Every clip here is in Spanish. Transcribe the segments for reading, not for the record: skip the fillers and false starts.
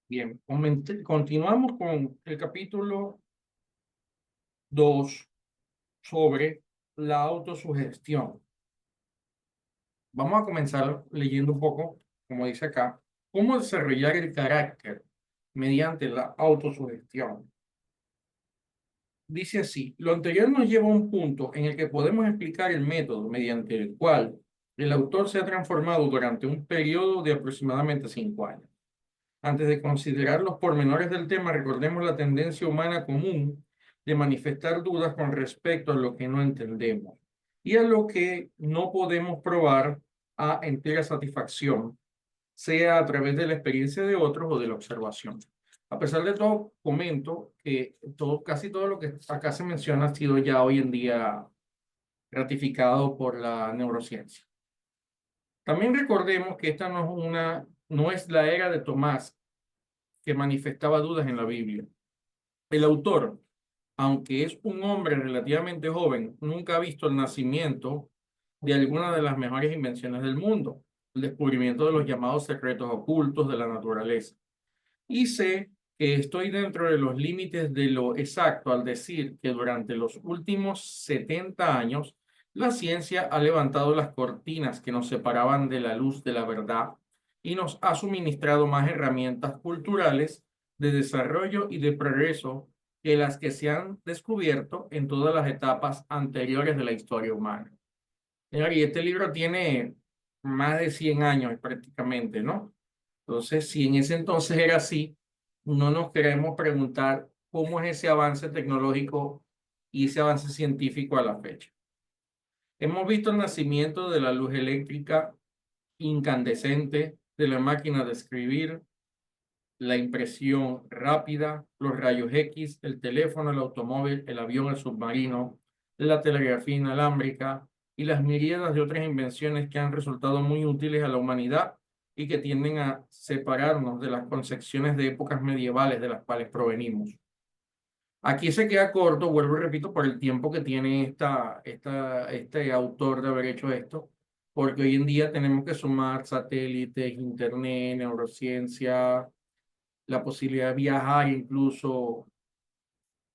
Bien, continuamos con el capítulo 2 sobre la autosugestión. Vamos a comenzar leyendo un poco, como dice acá, cómo desarrollar el carácter mediante la autosugestión. Dice así, lo anterior nos lleva a un punto en el que podemos explicar el método mediante el cual el autor se ha transformado durante un periodo de aproximadamente 5 años. Antes de considerar los pormenores del tema, recordemos la tendencia humana común de manifestar dudas con respecto a lo que no entendemos y a lo que no podemos probar a entera satisfacción, sea a través de la experiencia de otros o de la observación. A pesar de todo, comento que casi todo lo que acá se menciona ha sido ya hoy en día ratificado por la neurociencia. También recordemos que esta no es la era de Tomás, que manifestaba dudas en la Biblia. El autor, aunque es un hombre relativamente joven, nunca ha visto el nacimiento de alguna de las mejores invenciones del mundo, el descubrimiento de los llamados secretos ocultos de la naturaleza. Y sé que estoy dentro de los límites de lo exacto al decir que durante los últimos 70 años la ciencia ha levantado las cortinas que nos separaban de la luz de la verdad y nos ha suministrado más herramientas culturales de desarrollo y de progreso que las que se han descubierto en todas las etapas anteriores de la historia humana. Y este libro tiene más de 100 años prácticamente, ¿no? Entonces, si en ese entonces era así, no nos queremos preguntar cómo es ese avance tecnológico y ese avance científico a la fecha. Hemos visto el nacimiento de la luz eléctrica incandescente, de la máquina de escribir, la impresión rápida, los rayos X, el teléfono, el automóvil, el avión, el submarino, la telegrafía inalámbrica y las miríadas de otras invenciones que han resultado muy útiles a la humanidad y que tienden a separarnos de las concepciones de épocas medievales de las cuales provenimos. Aquí se queda corto, vuelvo y repito, por el tiempo que tiene este autor de haber hecho esto, porque hoy en día tenemos que sumar satélites, internet, neurociencia, la posibilidad de viajar incluso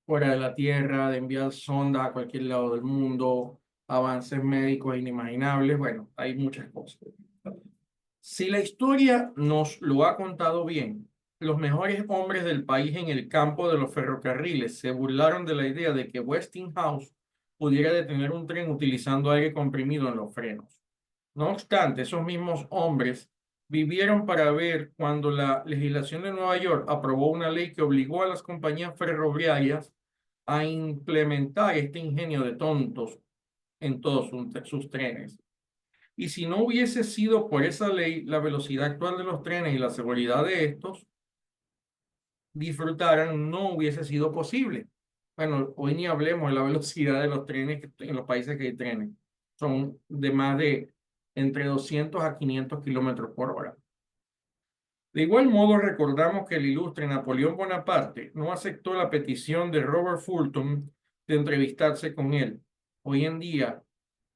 fuera de la Tierra, de enviar sondas a cualquier lado del mundo, avances médicos inimaginables, bueno, hay muchas cosas. Si la historia nos lo ha contado bien, los mejores hombres del país en el campo de los ferrocarriles se burlaron de la idea de que Westinghouse pudiera detener un tren utilizando aire comprimido en los frenos. No obstante, esos mismos hombres vivieron para ver cuando la legislación de Nueva York aprobó una ley que obligó a las compañías ferroviarias a implementar este ingenio de tontos en todos sus trenes. Y si no hubiese sido por esa ley, la velocidad actual de los trenes y la seguridad de estos disfrutaran no hubiese sido posible. Bueno, hoy ni hablemos de la velocidad de los trenes en los países que hay trenes. Son de más de entre 200 a 500 kilómetros por hora. De igual modo, recordamos que el ilustre Napoleón Bonaparte no aceptó la petición de Robert Fulton de entrevistarse con él. Hoy en día,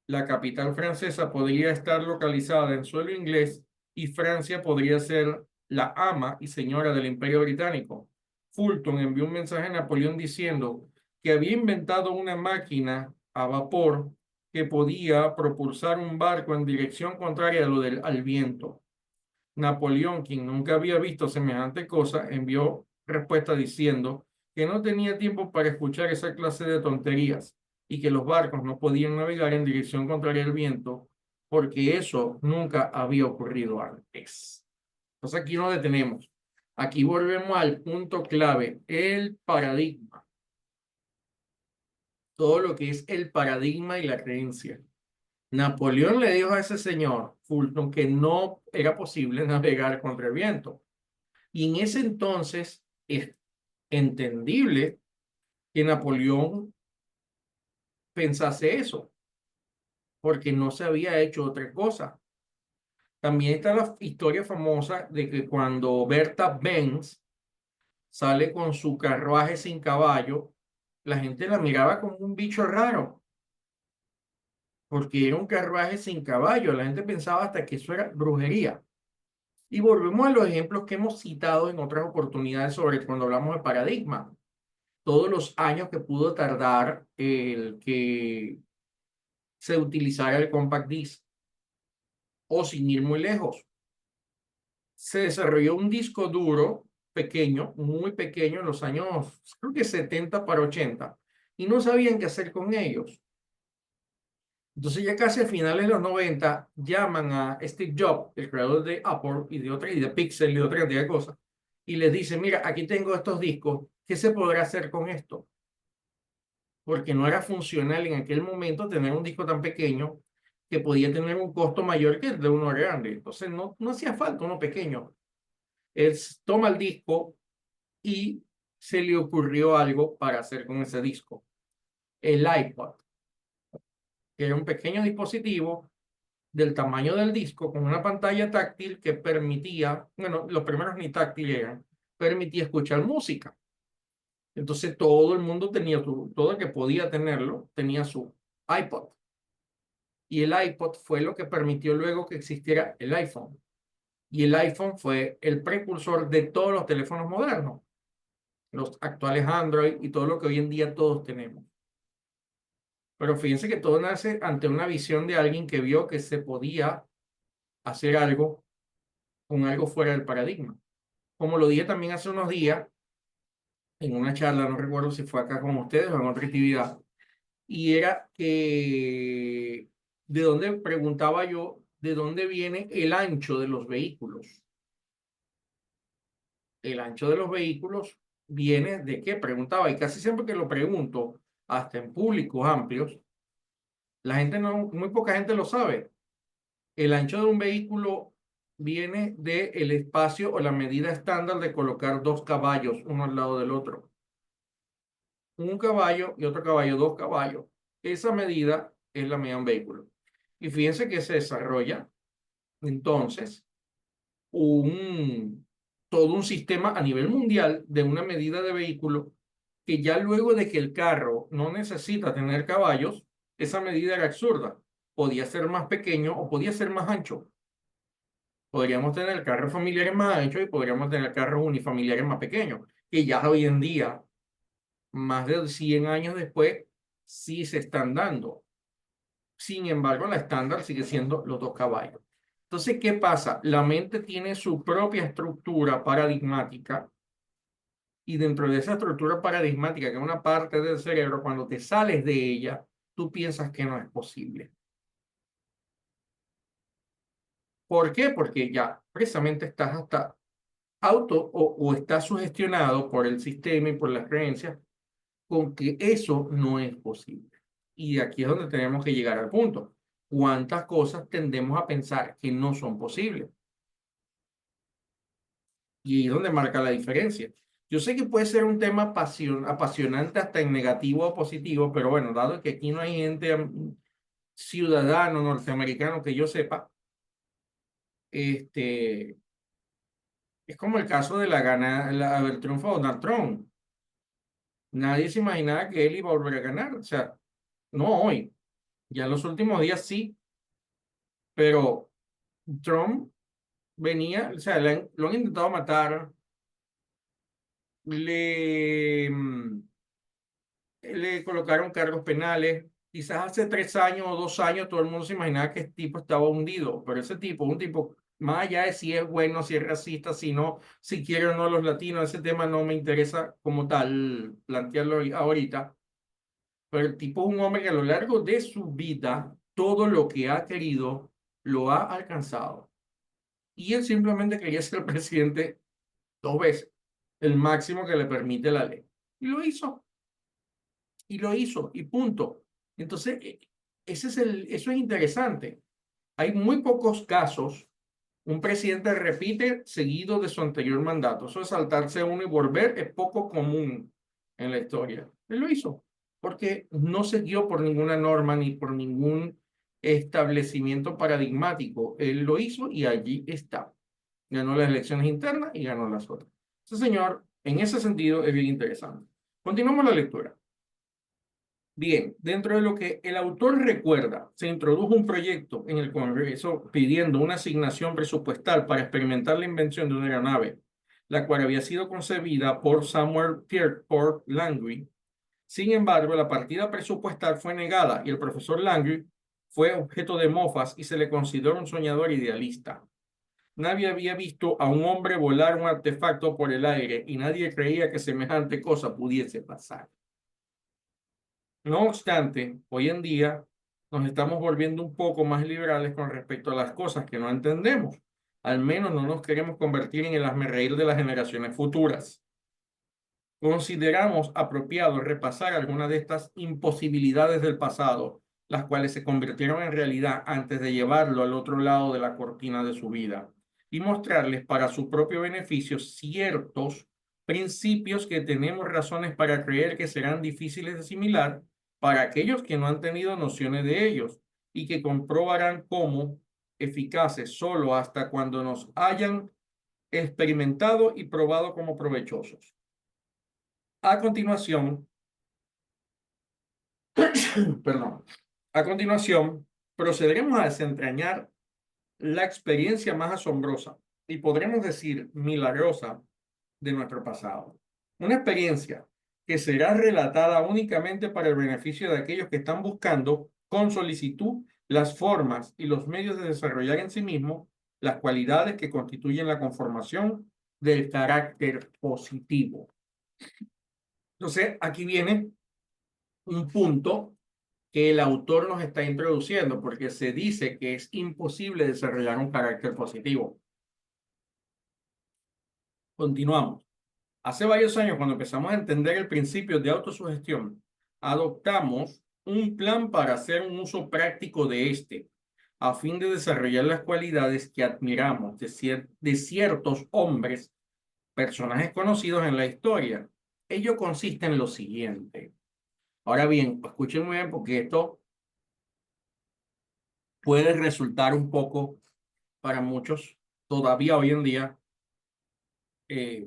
la capital francesa podría estar localizada en suelo inglés y Francia podría ser la ama y señora del Imperio Británico. Fulton envió un mensaje a Napoleón diciendo que había inventado una máquina a vapor que podía propulsar un barco en dirección contraria al viento. Napoleón, quien nunca había visto semejante cosa, envió respuesta diciendo que no tenía tiempo para escuchar esa clase de tonterías y que los barcos no podían navegar en dirección contraria al viento porque eso nunca había ocurrido antes. Entonces aquí nos detenemos. Aquí volvemos al punto clave, el paradigma. Todo lo que es el paradigma y la creencia. Napoleón le dijo a ese señor Fulton que no era posible navegar contra el viento. Y en ese entonces es entendible que Napoleón pensase eso, porque no se había hecho otra cosa. También está la historia famosa de que cuando Berta Benz sale con su carruaje sin caballo, la gente la miraba como un bicho raro, porque era un carruaje sin caballo. La gente pensaba hasta que eso era brujería. Y volvemos a los ejemplos que hemos citado en otras oportunidades sobre cuando hablamos de paradigma. Todos los años que pudo tardar el que se utilizara el compact disc, o sin ir muy lejos, se desarrolló un disco duro pequeño, muy pequeño en los años, creo que 70 para 80, y no sabían qué hacer con ellos. Entonces ya casi a finales de los 90 llaman a Steve Jobs, el creador de Apple y de Pixel y de otra cantidad de cosas, y les dice, mira, aquí tengo estos discos, ¿qué se podrá hacer con esto? Porque no era funcional en aquel momento tener un disco tan pequeño que podía tener un costo mayor que el de uno grande. Entonces no hacía falta uno pequeño. Él toma el disco y se le ocurrió algo para hacer con ese disco. El iPod, que era un pequeño dispositivo del tamaño del disco con una pantalla táctil que permitía, bueno, los primeros ni táctil eran, permitía escuchar música. Entonces todo el mundo tenía, todo el que podía tenerlo, tenía su iPod. Y el iPod fue lo que permitió luego que existiera el iPhone. Y el iPhone fue el precursor de todos los teléfonos modernos, los actuales Android y todo lo que hoy en día todos tenemos. Pero fíjense que todo nace ante una visión de alguien que vio que se podía hacer algo con algo fuera del paradigma. Como lo dije también hace unos días en una charla, no recuerdo si fue acá con ustedes o en otra actividad, y era que de dónde preguntaba yo, de dónde viene el ancho de los vehículos. El ancho de los vehículos viene de qué, preguntaba, y casi siempre que lo pregunto, hasta en públicos amplios, la gente no, muy poca gente lo sabe. El ancho de un vehículo viene del espacio o la medida estándar de colocar dos caballos uno al lado del otro. Un caballo y otro caballo, dos caballos. Esa medida es la medida de un vehículo. Y fíjense que se desarrolla entonces un, todo un sistema a nivel mundial de una medida de vehículo que ya luego de que el carro no necesita tener caballos, esa medida era absurda. Podía ser más pequeño o podía ser más ancho. Podríamos tener carros familiares más anchos y podríamos tener carros unifamiliares más pequeños, que ya hoy en día, más de 100 años después, sí se están dando. Sin embargo, la estándar sigue siendo los dos caballos. Entonces, ¿qué pasa? La mente tiene su propia estructura paradigmática y dentro de esa estructura paradigmática, que es una parte del cerebro, cuando te sales de ella, tú piensas que no es posible. ¿Por qué? Porque ya precisamente estás hasta o estás sugestionado por el sistema y por las creencias con que eso no es posible. Y aquí es donde tenemos que llegar al punto. ¿Cuántas cosas tendemos a pensar que no son posibles? Y ahí es donde marca la diferencia. Yo sé que puede ser un tema apasionante hasta en negativo o positivo, pero bueno, dado que aquí no hay gente, ciudadano norteamericano que yo sepa, este, es como el caso de del triunfo de Donald Trump. Nadie se imaginaba que él iba a volver a ganar. O sea, no hoy. Ya en los últimos días sí, pero Trump venía, o sea, lo han intentado matar, le, le colocaron cargos penales. Quizás hace 3 años o 2 años todo el mundo se imaginaba que este tipo estaba hundido, pero ese tipo, un tipo, más allá de si es bueno, si es racista, si no, si quiere o no a los latinos, ese tema no me interesa como tal plantearlo ahorita, pero el tipo es un hombre que a lo largo de su vida, todo lo que ha querido, lo ha alcanzado. Y él simplemente quería ser presidente 2 veces, el máximo que le permite la ley. Y lo hizo, y lo hizo, y punto. Entonces, eso es interesante. Hay muy pocos casos, un presidente repite seguido de su anterior mandato. Eso de saltarse uno y volver es poco común en la historia. Él lo hizo, porque no se guió por ninguna norma ni por ningún establecimiento paradigmático. Él lo hizo y allí está. Ganó las elecciones internas y ganó las otras. Ese señor, en ese sentido, es bien interesante. Continuamos la lectura. Bien, dentro de lo que el autor recuerda, se introdujo un proyecto en el Congreso pidiendo una asignación presupuestal para experimentar la invención de una aeronave, la cual había sido concebida por Samuel Pierpont Langley. Sin embargo, la partida presupuestal fue negada y el profesor Langley fue objeto de mofas y se le consideró un soñador idealista. Nadie había visto a un hombre volar un artefacto por el aire y nadie creía que semejante cosa pudiese pasar. No obstante, hoy en día nos estamos volviendo un poco más liberales con respecto a las cosas que no entendemos. Al menos no nos queremos convertir en el hazmerreír de las generaciones futuras. Consideramos apropiado repasar algunas de estas imposibilidades del pasado, las cuales se convirtieron en realidad antes de llevarlo al otro lado de la cortina de su vida, y mostrarles para su propio beneficio ciertos principios que tenemos razones para creer que serán difíciles de asimilar para aquellos que no han tenido nociones de ellos y que comprobarán cómo eficaces solo hasta cuando nos hayan experimentado y probado como provechosos. A continuación, perdón, a continuación, procederemos a desentrañar la experiencia más asombrosa y podremos decir milagrosa de nuestro pasado. Una experiencia que será relatada únicamente para el beneficio de aquellos que están buscando con solicitud las formas y los medios de desarrollar en sí mismos las cualidades que constituyen la conformación del carácter positivo. Entonces, aquí viene un punto que el autor nos está introduciendo, porque se dice que es imposible desarrollar un carácter positivo. Continuamos. Hace varios años, cuando empezamos a entender el principio de autosugestión, adoptamos un plan para hacer un uso práctico de este, a fin de desarrollar las cualidades que admiramos de ciertos hombres, personajes conocidos en la historia. Ello consiste en lo siguiente. Ahora bien, escuchen muy bien porque esto puede resultar un poco para muchos todavía hoy en día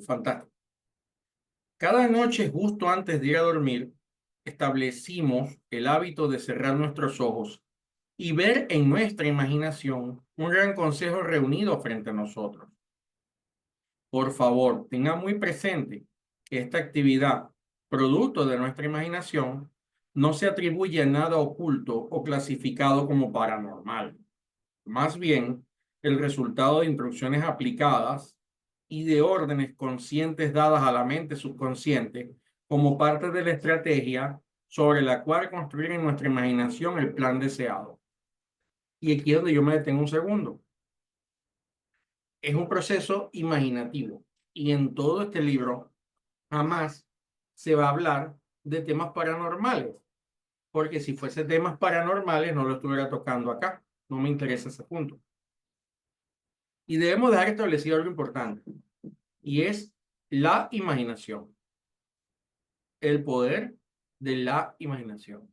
fantástico. Cada noche, justo antes de ir a dormir, establecimos el hábito de cerrar nuestros ojos y ver en nuestra imaginación un gran consejo reunido frente a nosotros. Por favor, tenga muy presente que esta actividad, producto de nuestra imaginación, no se atribuye a nada oculto o clasificado como paranormal. Más bien, el resultado de instrucciones aplicadas y de órdenes conscientes dadas a la mente subconsciente como parte de la estrategia sobre la cual construir en nuestra imaginación el plan deseado. Y aquí es donde yo me detengo un segundo. Es un proceso imaginativo y en todo este libro jamás se va a hablar de temas paranormales, porque si fuese temas paranormales no lo estuviera tocando acá. No me interesa ese punto. Y debemos dejar establecido algo importante, y es la imaginación, el poder de la imaginación.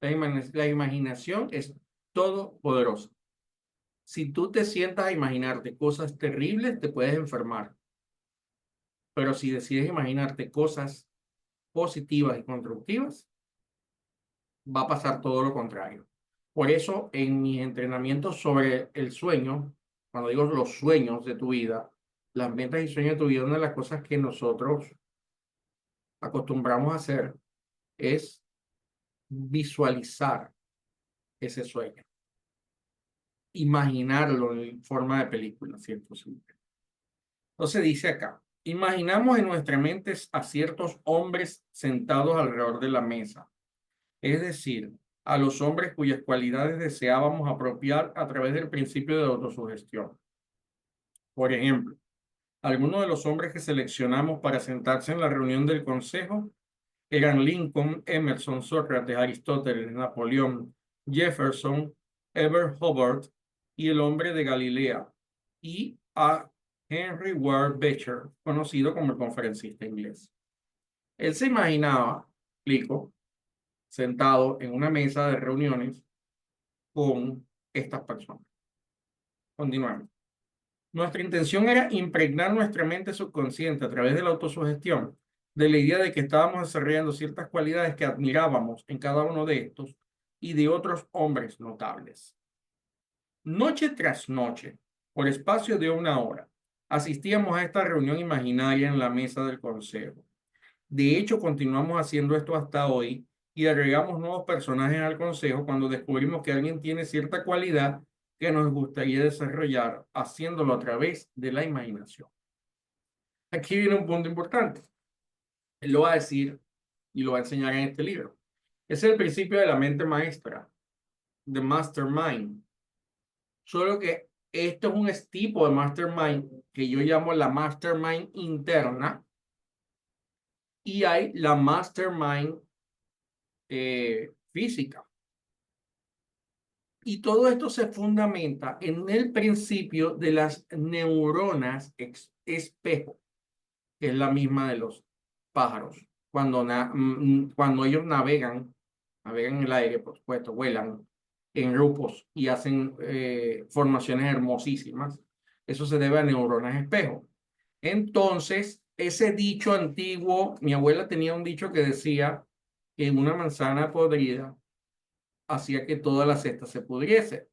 La imaginación es todopoderosa. Si tú te sientas a imaginarte cosas terribles, te puedes enfermar. Pero si decides imaginarte cosas positivas y constructivas, va a pasar todo lo contrario. Por eso, en mis entrenamientos sobre el sueño, cuando digo los sueños de tu vida, las metas y sueños de tu vida, una de las cosas que nosotros acostumbramos a hacer es visualizar ese sueño, imaginarlo en forma de película, ¿cierto? Sí. Entonces dice acá, imaginamos en nuestra mente a ciertos hombres sentados alrededor de la mesa, es decir, a los hombres cuyas cualidades deseábamos apropiar a través del principio de autosugestión. Por ejemplo, algunos de los hombres que seleccionamos para sentarse en la reunión del consejo eran Lincoln, Emerson, Sócrates, Aristóteles, Napoleón, Jefferson, Everett Hubbard y el hombre de Galilea, y a Henry Ward Beecher, conocido como el conferencista inglés. Él se imaginaba, explico, sentado en una mesa de reuniones con estas personas. Continuamos. Nuestra intención era impregnar nuestra mente subconsciente a través de la autosugestión de la idea de que estábamos desarrollando ciertas cualidades que admirábamos en cada uno de estos y de otros hombres notables. Noche tras noche, por espacio de 1 hora, asistíamos a esta reunión imaginaria en la mesa del consejo. De hecho, continuamos haciendo esto hasta hoy y agregamos nuevos personajes al consejo cuando descubrimos que alguien tiene cierta cualidad que nos gustaría desarrollar haciéndolo a través de la imaginación. Aquí viene un punto importante. Él lo va a decir y lo va a enseñar en este libro. Es el principio de la mente maestra, the mastermind. Solo que esto es un tipo de mastermind que yo llamo la mastermind interna y hay la mastermind física. Y todo esto se fundamenta en el principio de las neuronas espejo, que es la misma de los pájaros. Cuando ellos navegan en el aire, por supuesto, vuelan en grupos y hacen formaciones hermosísimas. Eso se debe a neuronas espejo. Entonces, ese dicho antiguo, mi abuela tenía un dicho que decía que una manzana podrida hacía que toda la cesta se pudriese.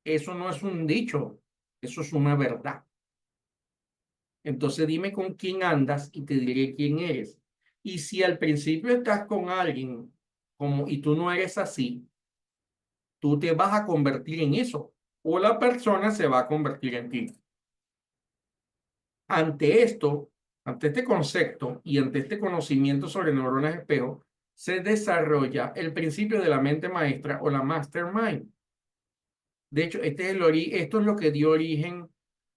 Eso no es un dicho, eso es una verdad. Entonces dime con quién andas y te diré quién eres. Y si al principio estás con alguien y tú no eres así, tú te vas a convertir en eso o la persona se va a convertir en ti. Ante esto, ante este concepto y ante este conocimiento sobre neuronas espejo, se desarrolla el principio de la mente maestra o la mastermind. De hecho, esto es lo que dio origen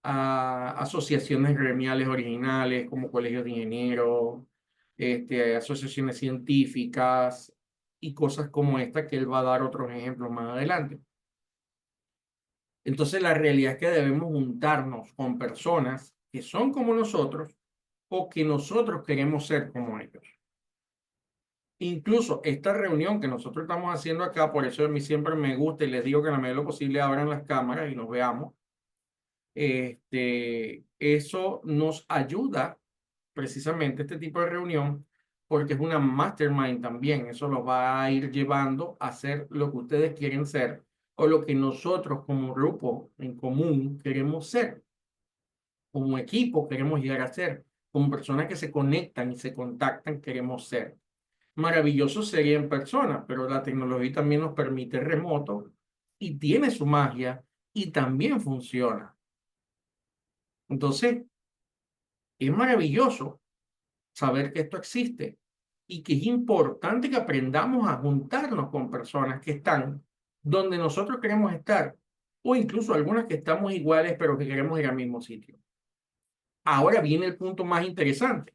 a asociaciones gremiales originales como colegios de ingenieros, asociaciones científicas y cosas como esta que él va a dar otros ejemplos más adelante. Entonces, la realidad es que debemos juntarnos con personas que son como nosotros o que nosotros queremos ser como ellos. Incluso esta reunión que nosotros estamos haciendo acá, por eso a mí siempre me gusta y les digo que en la medida de lo posible abran las cámaras y nos veamos. Eso nos ayuda precisamente este tipo de reunión porque es una mastermind también. Eso los va a ir llevando a ser lo que ustedes quieren ser o lo que nosotros como grupo en común queremos ser, como equipo queremos llegar a ser, como personas que se conectan y se contactan queremos ser. Maravilloso sería en persona, pero la tecnología también nos permite remoto y tiene su magia y también funciona. Entonces, es maravilloso saber que esto existe y que es importante que aprendamos a juntarnos con personas que están donde nosotros queremos estar o incluso algunas que estamos iguales pero que queremos ir al mismo sitio. Ahora viene el punto más interesante.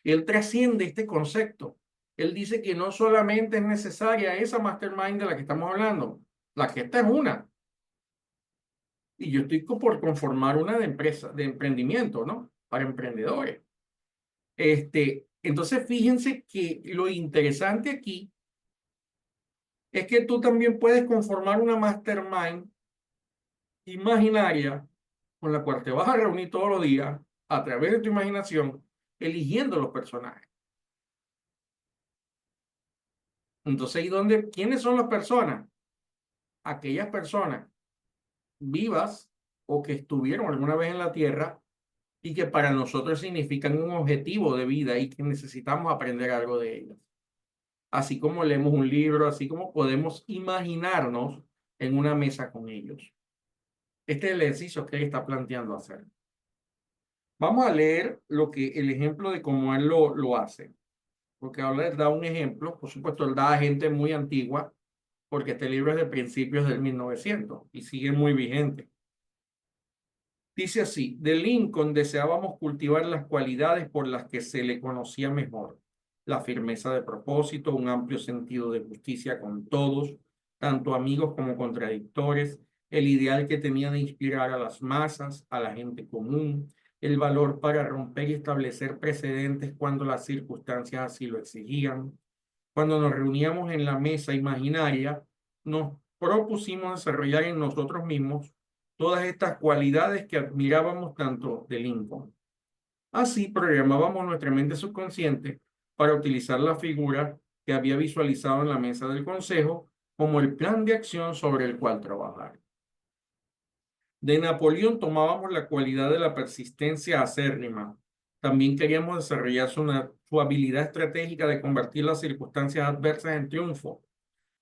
Él trasciende este concepto. Él dice que no solamente es necesaria esa mastermind de la que estamos hablando, la que esta es una. Y yo estoy por conformar una de empresa, de emprendimiento, ¿no? Para emprendedores. Entonces, fíjense que lo interesante aquí es que tú también puedes conformar una mastermind imaginaria con la cual te vas a reunir todos los días a través de tu imaginación, eligiendo los personajes. Entonces, ¿quiénes son las personas? Aquellas personas vivas o que estuvieron alguna vez en la Tierra y que para nosotros significan un objetivo de vida y que necesitamos aprender algo de ellas. Así como leemos un libro, así como podemos imaginarnos en una mesa con ellos. Este es el ejercicio que él está planteando hacer. Vamos a leer el ejemplo de cómo él lo hace. Porque ahora él da un ejemplo, por supuesto, él da a gente muy antigua, porque este libro es de principios del 1900 y sigue muy vigente. Dice así, de Lincoln deseábamos cultivar las cualidades por las que se le conocía mejor, la firmeza de propósito, un amplio sentido de justicia con todos, tanto amigos como contradictores, el ideal que tenía de inspirar a las masas, a la gente común, el valor para romper y establecer precedentes cuando las circunstancias así lo exigían. Cuando nos reuníamos en la mesa imaginaria, nos propusimos desarrollar en nosotros mismos todas estas cualidades que admirábamos tanto de Lincoln. Así programábamos nuestra mente subconsciente para utilizar la figura que había visualizado en la mesa del consejo como el plan de acción sobre el cual trabajar. De Napoleón tomábamos la cualidad de la persistencia acérrima. También queríamos desarrollar su habilidad estratégica de convertir las circunstancias adversas en triunfo.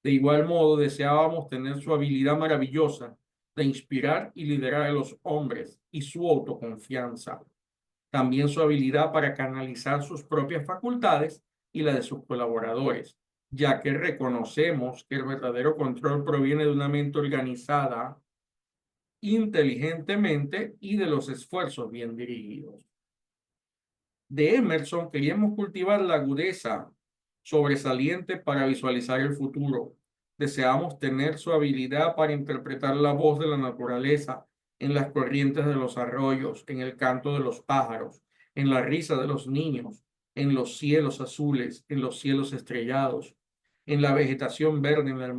De igual modo, deseábamos tener su habilidad maravillosa de inspirar y liderar a los hombres y su autoconfianza. También su habilidad para canalizar sus propias facultades y la de sus colaboradores, ya que reconocemos que el verdadero control proviene de una mente organizada inteligentemente y de los esfuerzos bien dirigidos. De Emerson queríamos cultivar la agudeza sobresaliente para visualizar el futuro. Deseamos tener su habilidad para interpretar la voz de la naturaleza en las corrientes de los arroyos, en el canto de los pájaros, en la risa de los niños, en los cielos azules, en los cielos estrellados, en la vegetación verde, en las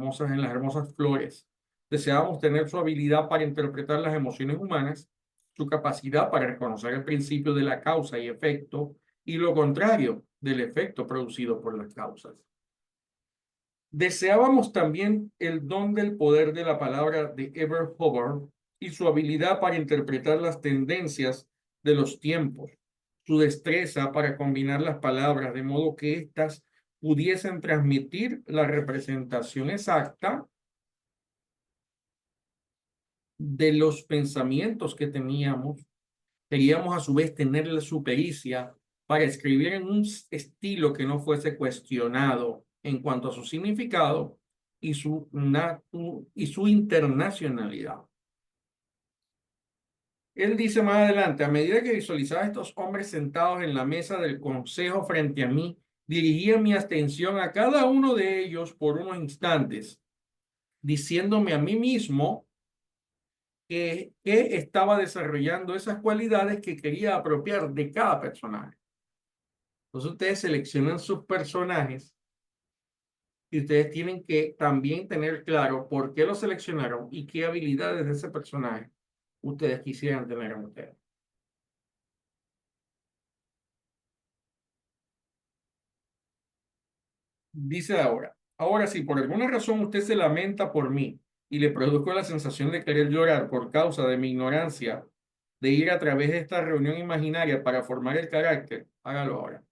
hermosas flores. Deseamos tener su habilidad para interpretar las emociones humanas, su capacidad para reconocer el principio de la causa y efecto y lo contrario del efecto producido por las causas. Deseábamos también el don del poder de la palabra de Everett Hubbard y su habilidad para interpretar las tendencias de los tiempos, su destreza para combinar las palabras de modo que éstas pudiesen transmitir la representación exacta de los pensamientos que teníamos. Queríamos a su vez tener su pericia para escribir en un estilo que no fuese cuestionado en cuanto a su significado y su internacionalidad. Él dice más adelante, a medida que visualizaba a estos hombres sentados en la mesa del consejo frente a mí, dirigía mi atención a cada uno de ellos por unos instantes, diciéndome a mí mismo que estaba desarrollando esas cualidades que quería apropiar de cada personaje. Entonces ustedes seleccionan sus personajes y ustedes tienen que también tener claro por qué lo seleccionaron y qué habilidades de ese personaje ustedes quisieran tener en ustedes. Dice ahora si por alguna razón usted se lamenta por mí y le produzco la sensación de querer llorar por causa de mi ignorancia de ir a través de esta reunión imaginaria para formar el carácter, hágalo ahora.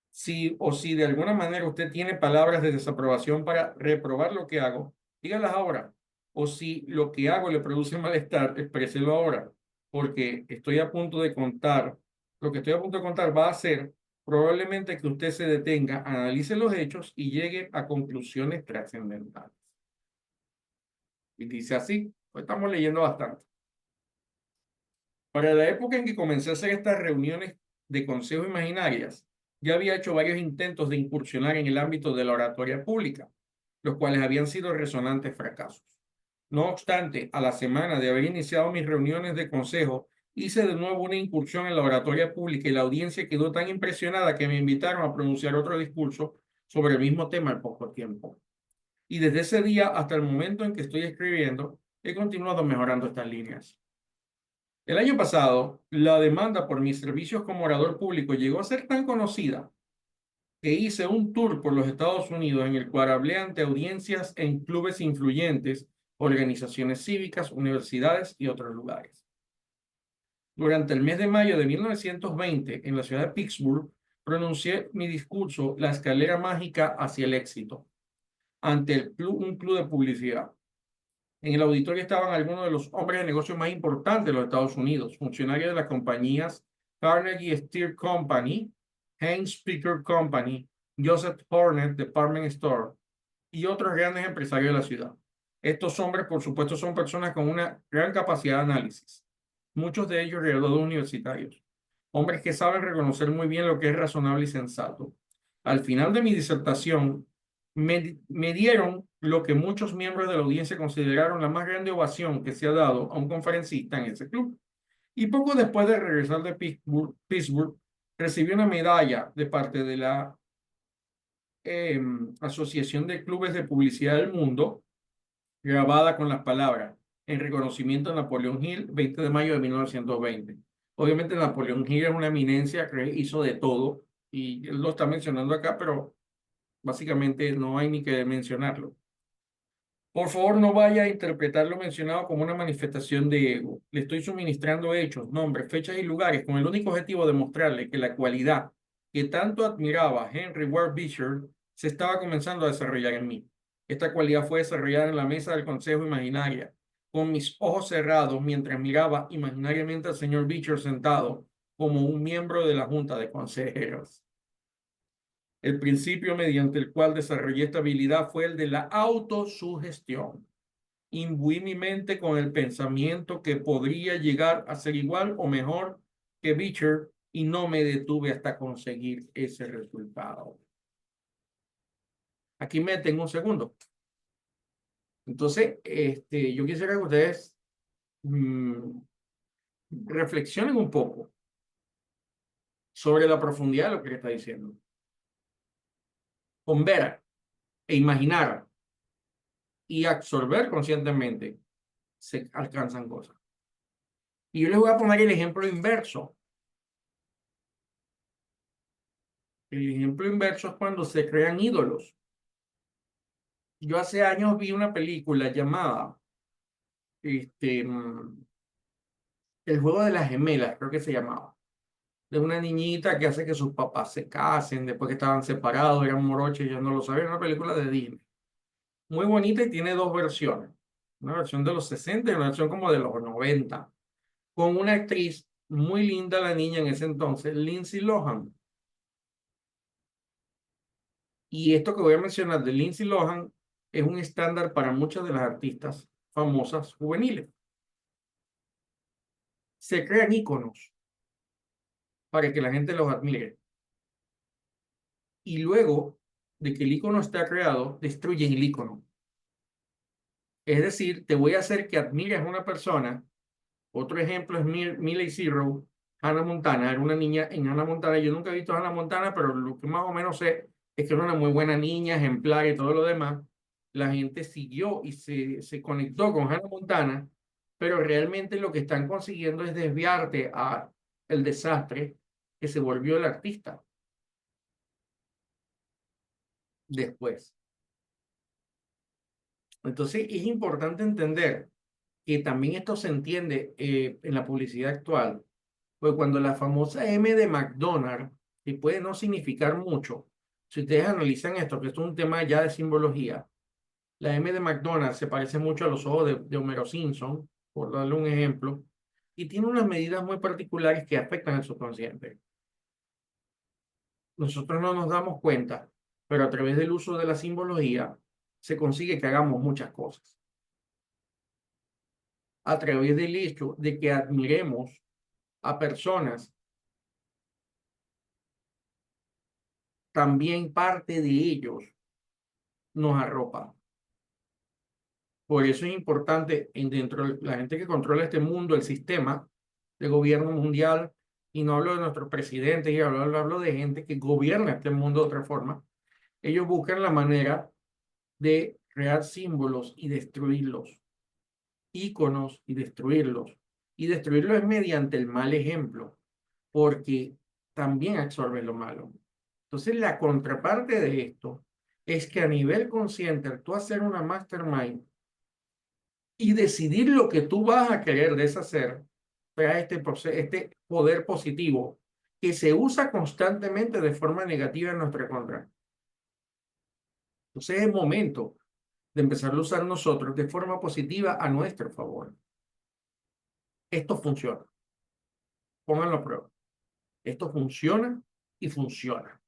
Si de alguna manera usted tiene palabras de desaprobación para reprobar lo que hago, dígalas ahora. O si lo que hago le produce malestar, expréselo ahora, porque estoy a punto de contar, lo que estoy a punto de contar va a ser probablemente que usted se detenga, analice los hechos y llegue a conclusiones trascendentales. Y dice así, pues estamos leyendo bastante. Para la época en que comencé a hacer estas reuniones de consejos imaginarias, ya había hecho varios intentos de incursionar en el ámbito de la oratoria pública, los cuales habían sido resonantes fracasos. No obstante, a la semana de haber iniciado mis reuniones de consejo, hice de nuevo una incursión en la oratoria pública y la audiencia quedó tan impresionada que me invitaron a pronunciar otro discurso sobre el mismo tema al poco tiempo. Y desde ese día hasta el momento en que estoy escribiendo, he continuado mejorando estas líneas. El año pasado, la demanda por mis servicios como orador público llegó a ser tan conocida que hice un tour por los Estados Unidos en el cual hablé ante audiencias en clubes influyentes, organizaciones cívicas, universidades y otros lugares. Durante el mes de mayo de 1920, en la ciudad de Pittsburgh, pronuncié mi discurso La escalera mágica hacia el éxito, ante un club de publicidad. En el auditorio estaban algunos de los hombres de negocios más importantes de los Estados Unidos, funcionarios de las compañías Carnegie Steel Company, Heinz Picker Company, Joseph Hornet Department Store y otros grandes empresarios de la ciudad. Estos hombres, por supuesto, son personas con una gran capacidad de análisis, muchos de ellos graduados universitarios, hombres que saben reconocer muy bien lo que es razonable y sensato. Al final de mi disertación, me dieron lo que muchos miembros de la audiencia consideraron la más grande ovación que se ha dado a un conferencista en ese club. Y poco después de regresar de Pittsburgh recibí una medalla de parte de la Asociación de Clubes de Publicidad del Mundo, grabada con las palabras en reconocimiento a Napoleón Hill, 20 de mayo de 1920. Obviamente Napoleón Hill es una eminencia que hizo de todo y él lo está mencionando acá, pero básicamente no hay ni que mencionarlo. Por favor, no vaya a interpretar lo mencionado como una manifestación de ego. Le estoy suministrando hechos, nombres, fechas y lugares con el único objetivo de mostrarle que la cualidad que tanto admiraba Henry Ward Beecher se estaba comenzando a desarrollar en mí. Esta cualidad fue desarrollada en la mesa del Consejo Imaginaria, con mis ojos cerrados mientras miraba imaginariamente al señor Beecher sentado como un miembro de la Junta de Consejeros. El principio mediante el cual desarrollé esta habilidad fue el de la autosugestión. Imbuí mi mente con el pensamiento que podría llegar a ser igual o mejor que Beecher y no me detuve hasta conseguir ese resultado. Aquí me detengo un segundo. Entonces, yo quisiera que ustedes mmm, reflexionen un poco sobre la profundidad de lo que le está diciendo. Con ver e imaginar y absorber conscientemente se alcanzan cosas. Y yo les voy a poner el ejemplo inverso. El ejemplo inverso es cuando se crean ídolos. Yo hace años vi una película llamada este, mm, El juego de las gemelas, creo que se llamaba, de una niñita que hace que sus papás se casen después que estaban separados, eran moroches, y yo no lo sabía, una película de Disney. Muy bonita y tiene dos versiones, una versión de los 60 y una versión como de los 90, con una actriz muy linda, la niña en ese entonces, Lindsay Lohan. Y esto que voy a mencionar de Lindsay Lohan es un estándar para muchas de las artistas famosas juveniles. Se crean íconos para que la gente los admire. Y luego de que el ícono está creado, destruyen el ícono. Es decir, te voy a hacer que admires a una persona. Otro ejemplo es Miley Cyrus, Hannah Montana. Era una niña en Hannah Montana. Yo nunca he visto a Hannah Montana, pero lo que más o menos sé es que era una muy buena niña, ejemplar y todo lo demás. La gente siguió y se conectó con Hannah Montana, pero realmente lo que están consiguiendo es desviarte a el desastre que se volvió el artista después. Entonces, es importante entender que también esto se entiende en la publicidad actual, pues cuando la famosa M de McDonald's, que puede no significar mucho, si ustedes analizan esto, que esto es un tema ya de simbología, la M de McDonald's se parece mucho a los ojos de Homero Simpson, por darle un ejemplo, y tiene unas medidas muy particulares que afectan al subconsciente. Nosotros no nos damos cuenta, pero a través del uso de la simbología se consigue que hagamos muchas cosas. A través del hecho de que admiremos a personas, también parte de ellos nos arropa. Por eso es importante dentro de la gente que controla este mundo, el sistema de gobierno mundial, y no hablo de nuestros presidentes, y hablo de gente que gobierna este mundo de otra forma. Ellos buscan la manera de crear símbolos y destruirlos, íconos y destruirlos. Y destruirlos es mediante el mal ejemplo, porque también absorbe lo malo. Entonces, la contraparte de esto es que a nivel consciente, al tú hacer una mastermind y decidir lo que tú vas a querer deshacer, trae este poder positivo que se usa constantemente de forma negativa en nuestra contra. Entonces, es momento de empezar a usar nosotros de forma positiva a nuestro favor. Esto funciona. Pónganlo a prueba. Esto funciona y funciona.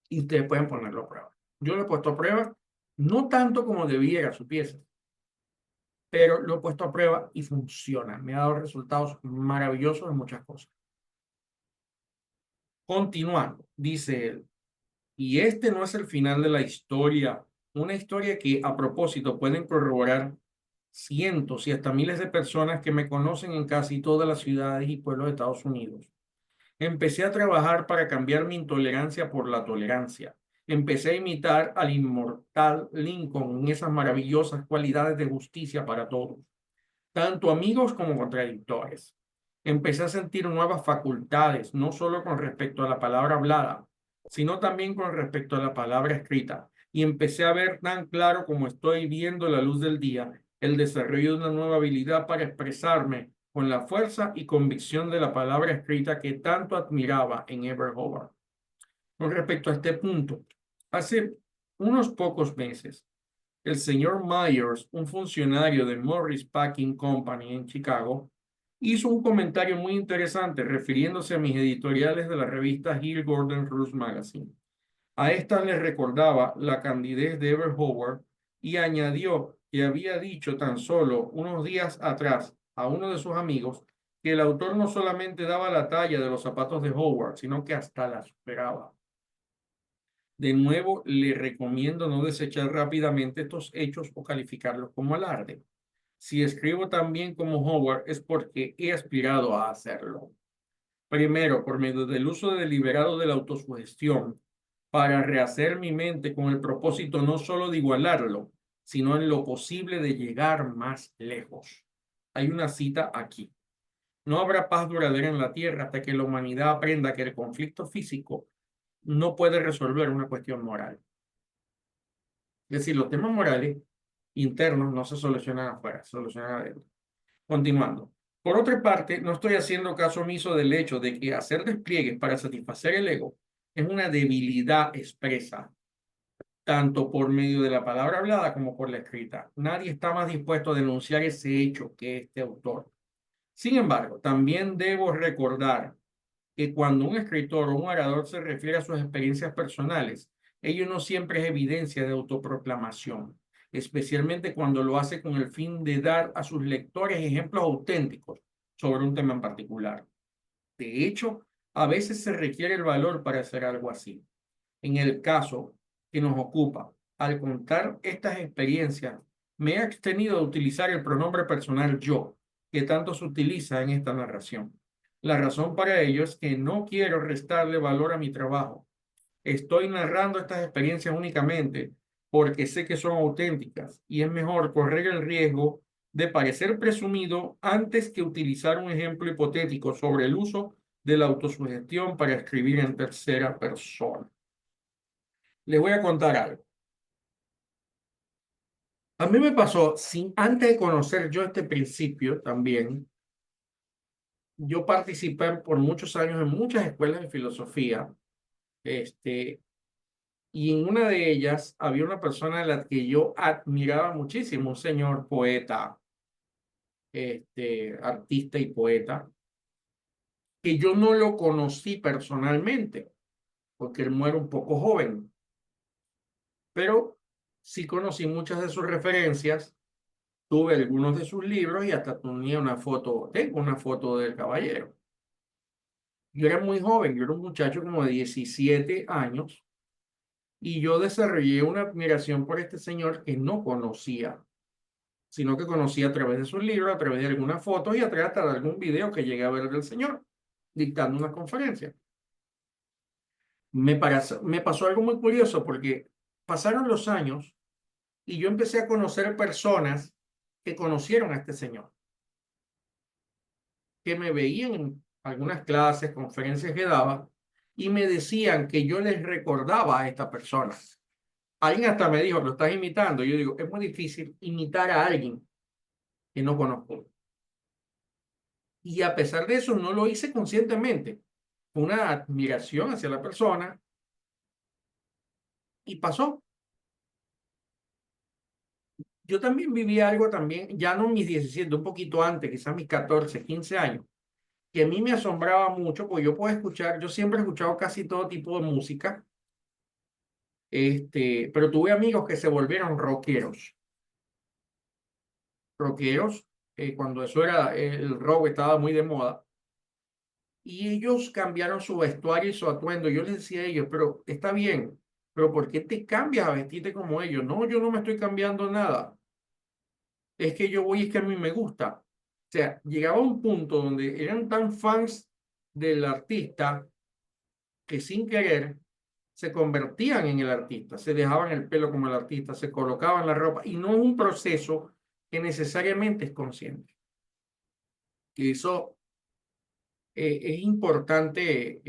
Y ustedes pueden ponerlo a prueba. Yo lo he puesto a prueba, no tanto como debiera su pieza, pero lo he puesto a prueba y funciona. Me ha dado resultados maravillosos en muchas cosas. Continuando, dice él, y este no es el final de la historia, una historia que a propósito pueden corroborar cientos y hasta miles de personas que me conocen en casi todas las ciudades y pueblos de Estados Unidos. Empecé a trabajar para cambiar mi intolerancia por la tolerancia. Empecé a imitar al inmortal Lincoln en esas maravillosas cualidades de justicia para todos, tanto amigos como contradictores. empecé a sentir nuevas facultades, no solo con respecto a la palabra hablada, sino también con respecto a la palabra escrita. Y empecé a ver tan claro como estoy viendo la luz del día, el desarrollo de una nueva habilidad para expresarme con la fuerza y convicción de la palabra escrita que tanto admiraba en Everett Howard. Con respecto a este punto, hace unos pocos meses, el señor Myers, un funcionario de Morris Packing Company en Chicago, hizo un comentario muy interesante refiriéndose a mis editoriales de la revista Hill Gordon Rose Magazine. A estas les recordaba la candidez de Everett Howard y añadió que había dicho tan solo unos días atrás a uno de sus amigos que el autor no solamente daba la talla de los zapatos de Howard, sino que hasta la superaba. De nuevo, le recomiendo no desechar rápidamente estos hechos o calificarlos como alarde. Si escribo tan bien como Howard es porque he aspirado a hacerlo. Primero, por medio del uso deliberado de la autosugestión, para rehacer mi mente con el propósito no solo de igualarlo, sino en lo posible de llegar más lejos. Hay una cita aquí. No habrá paz duradera en la tierra hasta que la humanidad aprenda que el conflicto físico no puede resolver una cuestión moral. Es decir, los temas morales internos no se solucionan afuera, se solucionan adentro. Continuando. Por otra parte, no estoy haciendo caso omiso del hecho de que hacer despliegues para satisfacer el ego es una debilidad expresa, tanto por medio de la palabra hablada como por la escrita. Nadie está más dispuesto a denunciar ese hecho que este autor. Sin embargo, también debo recordar que cuando un escritor o un orador se refiere a sus experiencias personales, ello no siempre es evidencia de autoproclamación, especialmente cuando lo hace con el fin de dar a sus lectores ejemplos auténticos sobre un tema en particular. De hecho, a veces se requiere el valor para hacer algo así. En el caso que nos ocupa, al contar estas experiencias, me he abstenido de utilizar el pronombre personal yo, que tanto se utiliza en esta narración. La razón para ello es que no quiero restarle valor a mi trabajo. Estoy narrando estas experiencias únicamente porque sé que son auténticas y es mejor correr el riesgo de parecer presumido antes que utilizar un ejemplo hipotético sobre el uso de la autosugestión para escribir en tercera persona. Les voy a contar algo. A mí me pasó, sin, antes de conocer yo este principio también, yo participé por muchos años en muchas escuelas de filosofía, y en una de ellas había una persona a la que yo admiraba muchísimo, un señor poeta, artista y poeta, que yo no lo conocí personalmente, porque él muere un poco joven, pero sí conocí muchas de sus referencias. Tuve algunos de sus libros y hasta tenía una foto, tengo una foto del caballero. Yo era muy joven, yo era un muchacho como de 17 años y yo desarrollé una admiración por este señor que no conocía, sino que conocía a través de sus libros, a través de algunas fotos y a través hasta de algún video que llegué a ver del señor, dictando una conferencia. Me pasó algo muy curioso porque pasaron los años y yo empecé a conocer personas que conocieron a este señor, que me veían en algunas clases, conferencias que daba, y me decían que yo les recordaba a esta persona. Alguien hasta me dijo, lo estás imitando. Yo digo, es muy difícil imitar a alguien que no conozco. Y a pesar de eso, no lo hice conscientemente. Una admiración hacia la persona y pasó. Yo también viví algo también, ya no mis 17, un poquito antes, quizás mis 14, 15 años, que a mí me asombraba mucho, porque yo puedo escuchar, yo siempre he escuchado casi todo tipo de música, pero tuve amigos que se volvieron rockeros. Rockeros, cuando eso era, el rock estaba muy de moda, y ellos cambiaron su vestuario y su atuendo. Yo les decía a ellos, pero está bien, pero ¿por qué te cambias a vestirte como ellos? No, yo no me estoy cambiando nada. Es que yo voy, es que a mí me gusta. O sea, llegaba un punto donde eran tan fans del artista que sin querer se convertían en el artista, se dejaban el pelo como el artista, se colocaban la ropa, y no es un proceso que necesariamente es consciente. Y eso es importante,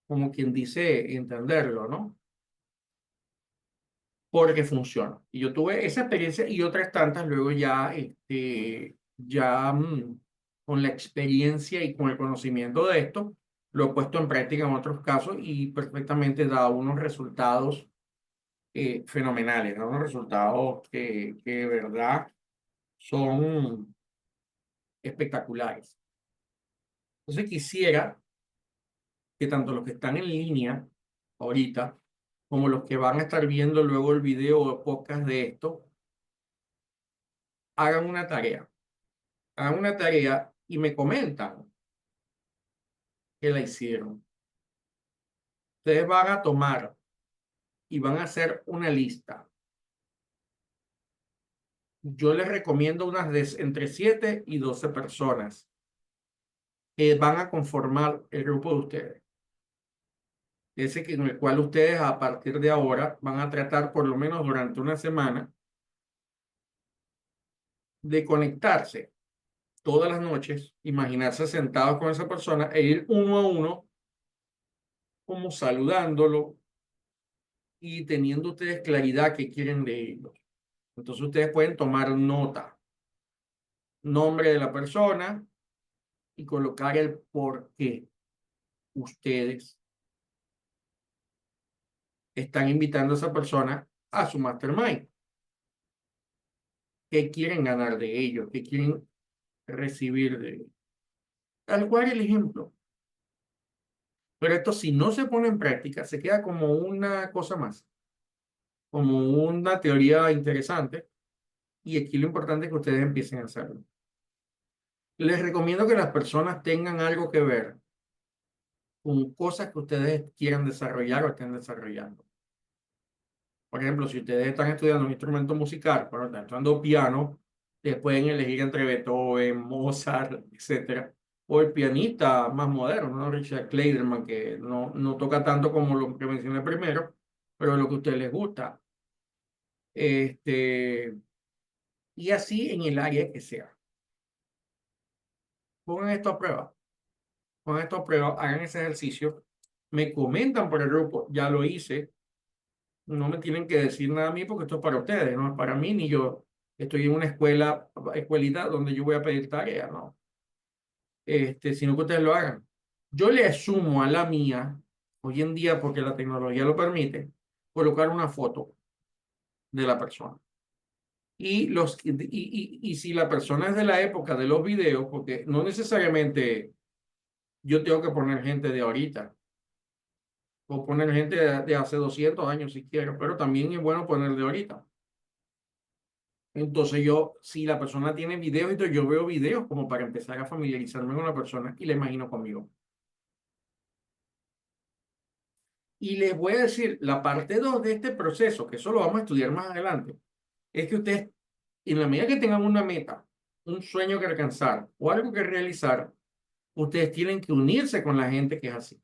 como quien dice, entenderlo, ¿no? Porque funciona. Y yo tuve esa experiencia y otras tantas luego ya, con la experiencia y con el conocimiento de esto, lo he puesto en práctica en otros casos y perfectamente da unos resultados fenomenales, da unos resultados que de verdad son espectaculares. Entonces quisiera que tanto los que están en línea ahorita, como los que van a estar viendo luego el video o podcast de esto, hagan una tarea. Hagan una tarea y me comentan que la hicieron. Ustedes van a tomar y van a hacer una lista. Yo les recomiendo entre 7 y 12 personas que van a conformar el grupo de ustedes. Ese en el cual ustedes a partir de ahora van a tratar por lo menos durante una semana de conectarse todas las noches, imaginarse sentados con esa persona e ir uno a uno, como saludándolo y teniendo ustedes claridad que quieren de ellos. Entonces ustedes pueden tomar nota, nombre de la persona y colocar el por qué ustedes están invitando a esa persona a su mastermind. ¿Qué quieren ganar de ellos? ¿Qué quieren recibir de ellos? Tal cual el ejemplo. Pero esto si no se pone en práctica, se queda como una cosa más, como una teoría interesante. Y aquí lo importante es que ustedes empiecen a hacerlo. Les recomiendo que las personas tengan algo que ver con cosas que ustedes quieran desarrollar o estén desarrollando. Por ejemplo, si ustedes están estudiando un instrumento musical, bueno, están estudiando piano, ustedes pueden elegir entre Beethoven, Mozart, etcétera. O el pianista más moderno, ¿no? Richard Clayderman, que no toca tanto como lo que mencioné primero, pero lo que a ustedes les gusta. Este, y así en el área que sea. Pongan esto a prueba. Pongan esto a prueba, hagan ese ejercicio. Me comentan por el grupo, ya lo hice. No me tienen que decir nada a mí porque esto es para ustedes, no es para mí, ni yo estoy en una escuelita donde yo voy a pedir tareas, ¿no? Sino que ustedes lo hagan. Yo le asumo a la mía, hoy en día, porque la tecnología lo permite, colocar una foto de la persona. Y si la persona es de la época de los videos, porque no necesariamente yo tengo que poner gente de ahorita, o poner gente de hace 200 años si quiero, pero también es bueno poner de ahorita. Entonces yo, si la persona tiene videos, entonces yo veo videos como para empezar a familiarizarme con la persona y la imagino conmigo. Y les voy a decir, la parte 2 de este proceso, que eso lo vamos a estudiar más adelante, es que ustedes, en la medida que tengan una meta, un sueño que alcanzar o algo que realizar, ustedes tienen que unirse con la gente que es así.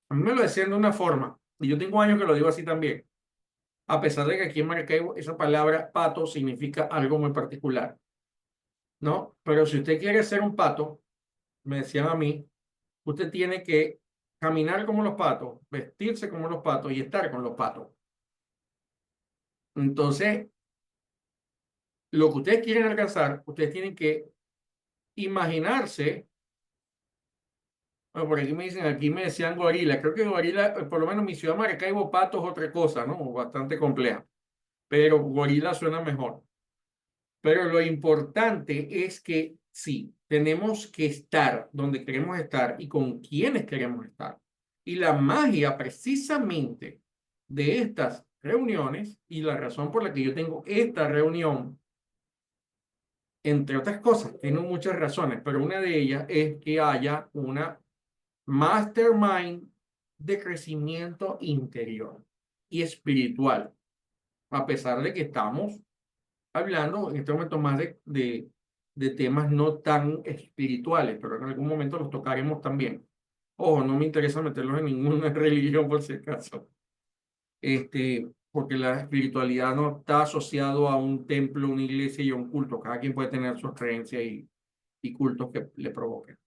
A mí me lo decían de una forma, y yo tengo años que lo digo así también, a pesar de que aquí en Maracaibo esa palabra pato significa algo muy particular, ¿no? Pero si usted quiere ser un pato, me decían a mí, usted tiene que caminar como los patos, vestirse como los patos y estar con los patos. Entonces, lo que ustedes quieren alcanzar, ustedes tienen que imaginarse, bueno, por aquí me dicen, aquí me decían gorila, creo que gorila, por lo menos mi ciudad Maracaibo, pato es otra cosa, ¿no? Bastante compleja, pero gorila suena mejor. Pero lo importante es que sí, tenemos que estar donde queremos estar y con quienes queremos estar. Y la magia precisamente de estas reuniones y la razón por la que yo tengo esta reunión, entre otras cosas, tengo muchas razones, pero una de ellas es que haya una mastermind de crecimiento interior y espiritual, a pesar de que estamos hablando en este momento más de temas no tan espirituales, pero en algún momento los tocaremos también. Ojo, no me interesa meterlos en ninguna religión por si acaso, porque la espiritualidad no está asociado a un templo, una iglesia y a un culto. Cada quien puede tener sus creencias y cultos que le provoquen.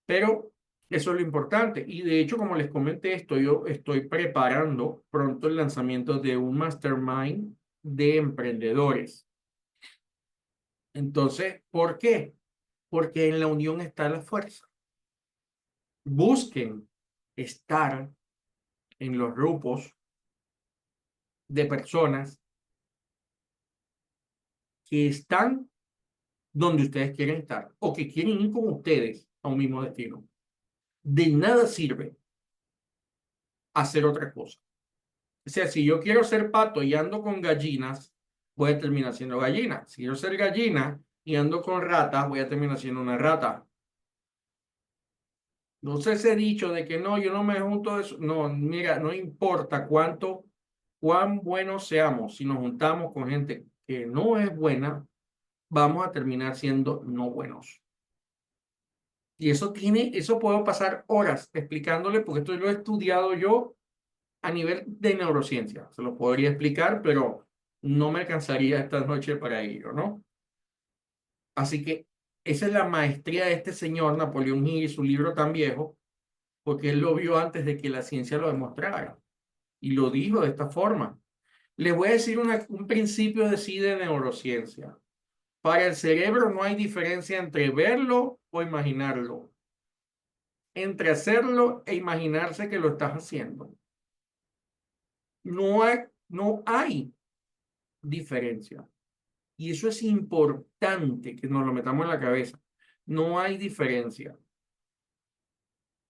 Pero eso es lo importante. Y de hecho, como les comenté esto, yo estoy preparando pronto el lanzamiento de un mastermind de emprendedores. Entonces, ¿por qué? Porque en la unión está la fuerza. Busquen estar en los grupos de personas que están donde ustedes quieren estar o que quieren ir con ustedes a un mismo destino. De nada sirve hacer otra cosa. O sea, si yo quiero ser pato y ando con gallinas, voy a terminar siendo gallina. Si quiero ser gallina y ando con ratas, voy a terminar siendo una rata. Entonces ese dicho de que no, yo no me junto de eso. No, mira, no importa cuán buenos seamos, si nos juntamos con gente que no es buena, vamos a terminar siendo no buenos. Y eso puedo pasar horas explicándole, porque esto lo he estudiado yo a nivel de neurociencia. Se lo podría explicar, pero no me alcanzaría esta noche para ello, ¿no? Así que esa es la maestría de este señor, Napoleón Hill, y su libro tan viejo, porque él lo vio antes de que la ciencia lo demostrara. Y lo dijo de esta forma. Les voy a decir un principio de sí de neurociencia. Para el cerebro no hay diferencia entre verlo o imaginarlo, entre hacerlo e imaginarse que lo estás haciendo. No hay diferencia. Y eso es importante que nos lo metamos en la cabeza. No hay diferencia.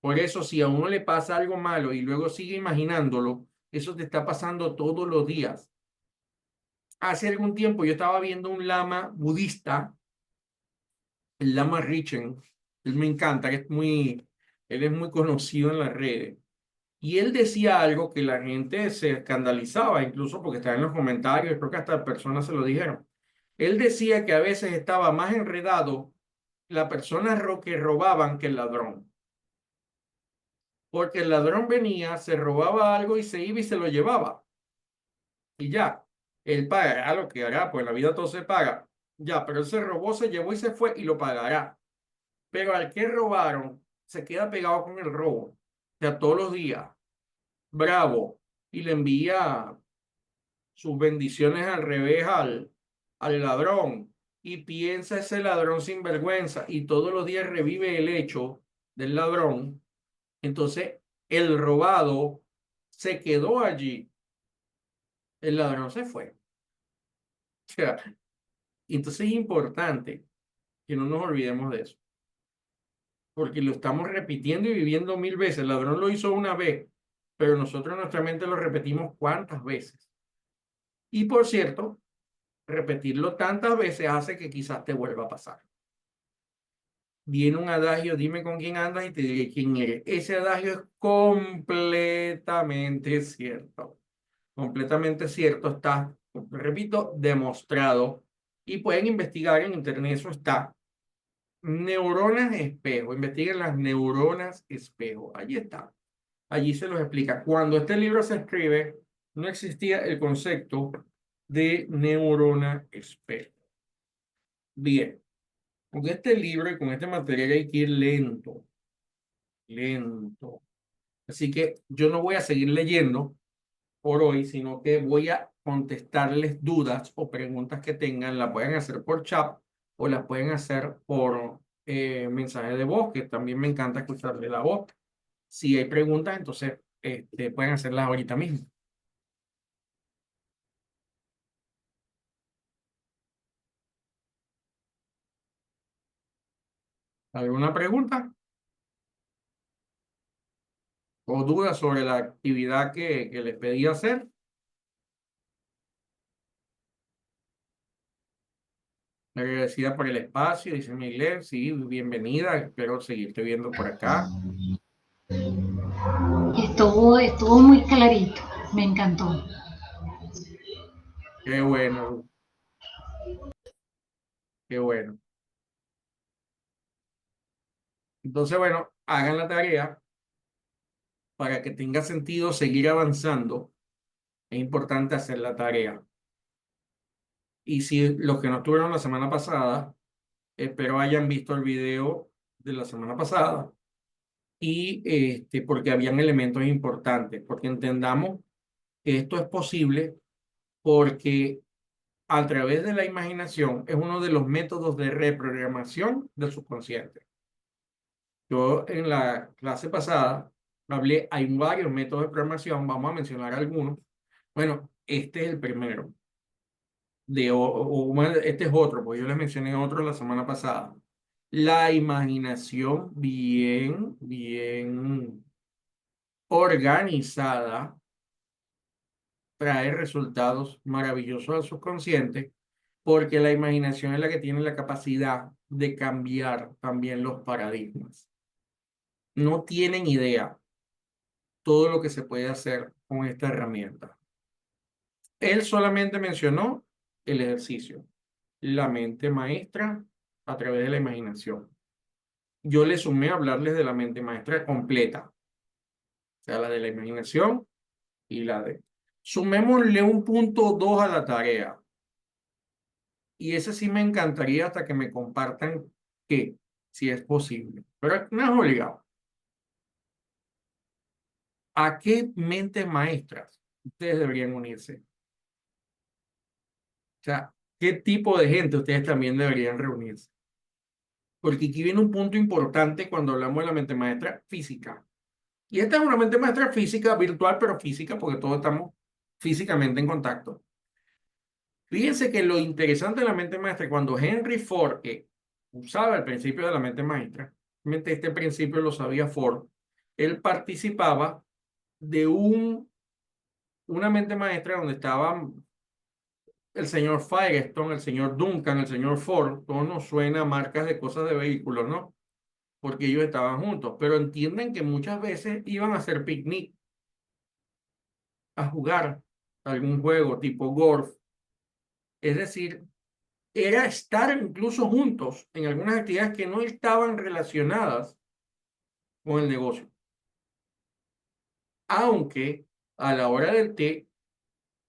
Por eso, si a uno le pasa algo malo y luego sigue imaginándolo, eso te está pasando todos los días. Hace algún tiempo yo estaba viendo un lama budista, el lama Rinchen. Él me encanta, él es muy conocido en las redes. Y él decía algo que la gente se escandalizaba, incluso porque estaba en los comentarios, creo que hasta personas se lo dijeron. Él decía que a veces estaba más enredado la persona que robaban que el ladrón. Porque el ladrón venía, se robaba algo y se iba y se lo llevaba. Y ya, él pagará lo que hará, pues en la vida todo se paga. Ya, pero él se robó, se llevó y se fue y lo pagará. Pero al que robaron, se queda pegado con el robo. O sea, todos los días, bravo, y le envía sus bendiciones al revés al ladrón. Y piensa ese ladrón sin vergüenza y todos los días revive el hecho del ladrón. Entonces, el robado se quedó allí, el ladrón se fue. O sea, entonces es importante que no nos olvidemos de eso, porque lo estamos repitiendo y viviendo 1000 veces. El ladrón lo hizo una vez, pero nosotros en nuestra mente lo repetimos cuántas veces. Y por cierto, repetirlo tantas veces hace que quizás te vuelva a pasar. Viene un adagio, dime con quién andas y te diré quién eres. Ese adagio es completamente cierto. Completamente cierto, está, repito, demostrado. Y pueden investigar en internet, eso está. Neuronas espejo, investiguen las neuronas espejo. Allí está. Allí se los explica. Cuando este libro se escribe, no existía el concepto de neurona espejo. Bien, con este libro y con este material hay que ir lento, lento. Así que yo no voy a seguir leyendo por hoy, sino que voy a contestarles dudas o preguntas que tengan. Las pueden hacer por chat o las pueden hacer por mensaje de voz, que también me encanta escucharle la voz. Si hay preguntas, entonces pueden hacerlas ahorita mismo. ¿Alguna pregunta o dudas sobre la actividad que les pedí hacer? Agradecida por el espacio, dice Miguel. Sí, bienvenida. Espero seguirte viendo por acá. Estuvo muy clarito, me encantó. Qué bueno, qué bueno. Entonces, bueno, hagan la tarea para que tenga sentido seguir avanzando. Es importante hacer la tarea. Y si los que no estuvieron la semana pasada, Espero hayan visto el video de la semana pasada y porque habían elementos importantes, porque entendamos que esto es posible porque a través de la imaginación es uno de los métodos de reprogramación del subconsciente. Yo en la clase pasada hablé, hay varios métodos de programación, vamos a mencionar algunos. Bueno, este es el primero. Bueno, este es otro, porque yo les mencioné otro la semana pasada. La imaginación bien organizada trae resultados maravillosos al subconsciente, porque la imaginación es la que tiene la capacidad de cambiar también los paradigmas. No tienen idea todo lo que se puede hacer con esta herramienta. Él solamente mencionó el ejercicio, la mente maestra a través de la imaginación. Yo le sumé a hablarles de la mente maestra completa, o sea, la de la imaginación y la de... Sumémosle un punto 2 a la tarea. Y ese sí me encantaría hasta que me compartan qué, si es posible. Pero no es obligado. ¿A qué mentes maestras ustedes deberían unirse? O sea, ¿qué tipo de gente ustedes también deberían reunirse? Porque aquí viene un punto importante cuando hablamos de la mente maestra física. Y esta es una mente maestra física, virtual, pero física, porque todos estamos físicamente en contacto. Fíjense que lo interesante de la mente maestra, cuando Henry Ford, que usaba el principio de la mente maestra, realmente este principio lo sabía Ford, él participaba de una mente maestra donde estaban el señor Firestone, el señor Duncan, el señor Ford, todo nos suena a marcas de cosas de vehículos, ¿no? Porque ellos estaban juntos, pero entienden que muchas veces iban a hacer picnic, a jugar algún juego tipo golf, es decir, era estar incluso juntos en algunas actividades que no estaban relacionadas con el negocio. Aunque a la hora del té,